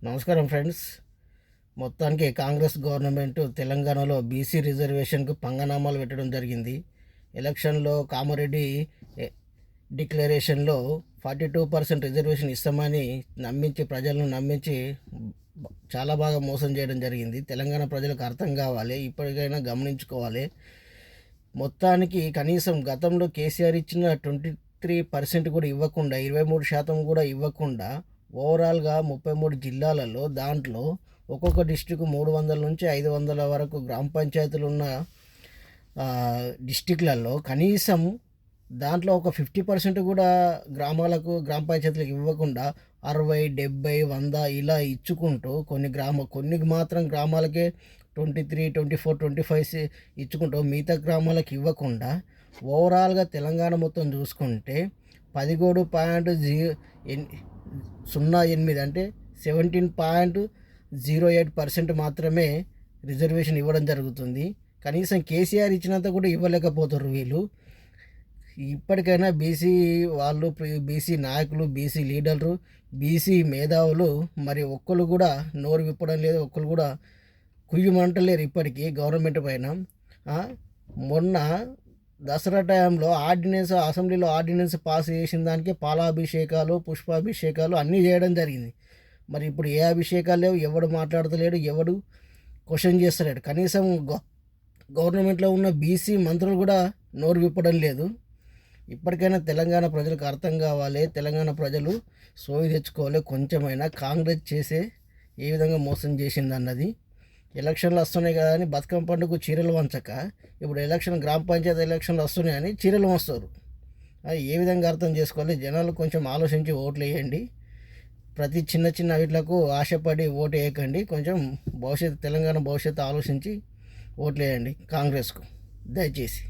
నమస్కారం ఫ్రెండ్స్. మొత్తానికి కాంగ్రెస్ గవర్నమెంట్ తెలంగాణలో బీసీ రిజర్వేషన్కు పంగనామాలు పెట్టడం జరిగింది. ఎలక్షన్లో కామారెడ్డి డిక్లరేషన్లో 42% రిజర్వేషన్ ఇస్తామని ప్రజలను నమ్మించి చాలా బాగా మోసం చేయడం జరిగింది. తెలంగాణ ప్రజలకు అర్థం కావాలి, ఇప్పటికైనా గమనించుకోవాలి. మొత్తానికి కనీసం గతంలో కేసీఆర్ ఇచ్చిన 23% కూడా ఇవ్వకుండా, 23% కూడా ఇవ్వకుండా ఓవరాల్గా 33 జిల్లాలలో దాంట్లో ఒక్కొక్క డిస్టిక్ 300 నుంచి 500 వరకు గ్రామ పంచాయతీలు ఉన్న డిస్టిక్లలో కనీసం దాంట్లో ఒక 50% కూడా గ్రామ పంచాయతీలకు ఇవ్వకుండా 60, 70, 100 ఇలా ఇచ్చుకుంటూ కొన్ని మాత్రం గ్రామాలకే 23, 24, 25 ఇచ్చుకుంటూ మిగతా గ్రామాలకు ఇవ్వకుండా ఓవరాల్గా తెలంగాణ మొత్తం చూసుకుంటే 17.08 అంటే 17.08% మాత్రమే రిజర్వేషన్ ఇవ్వడం జరుగుతుంది. కనీసం కేసీఆర్ ఇచ్చినంత కూడా ఇవ్వలేకపోతారు వీళ్ళు. ఇప్పటికైనా బీసీ వాళ్ళు, బీసీ నాయకులు, బీసీ లీడర్లు, బీసీ మేధావులు మరి ఒక్కరు కూడా నోరు విప్పడం లేదు, ఒక్కరు కూడా కుయ్యమంటలేరు ఇప్పటికీ గవర్నమెంట్ పైన. మొన్న దసరా టైంలో అసెంబ్లీలో ఆర్డినెన్స్ పాస్ చేసిన దానికి పాలాభిషేకాలు, పుష్పాభిషేకాలు అన్నీ చేయడం జరిగింది. మరి ఇప్పుడు ఏ అభిషేకాలు లేవు, ఎవడు మాట్లాడతలేడు, ఎవడు క్వశ్చన్ చేస్తలేడు. కనీసం గవర్నమెంట్లో ఉన్న బీసీ మంత్రులు కూడా నోరు విప్పడం లేదు. ఇప్పటికైనా తెలంగాణ ప్రజలకు అర్థం కావాలి, తెలంగాణ ప్రజలు సోయి తెచ్చుకోవాలి. కొంచెమైనా కాంగ్రెస్ చేసే ఏ విధంగా మోసం చేసిందన్నది. ఎలక్షన్లు వస్తున్నాయి కదా అని బతుకమ్మ పండుగకు చీరలు వంచక ఇప్పుడు గ్రామ పంచాయతీ ఎలక్షన్లు వస్తున్నాయని చీరలు వంచుతారు. అది ఏ విధంగా అర్థం చేసుకోవాలి? జనాలు కొంచెం ఆలోచించి ఓట్లు వేయండి. ప్రతి చిన్న చిన్న వీటిలకు ఆశపడి ఓటు వేయకండి. కొంచెం తెలంగాణ భవిష్యత్తు ఆలోచించి ఓట్లు వేయండి కాంగ్రెస్కు దయచేసి.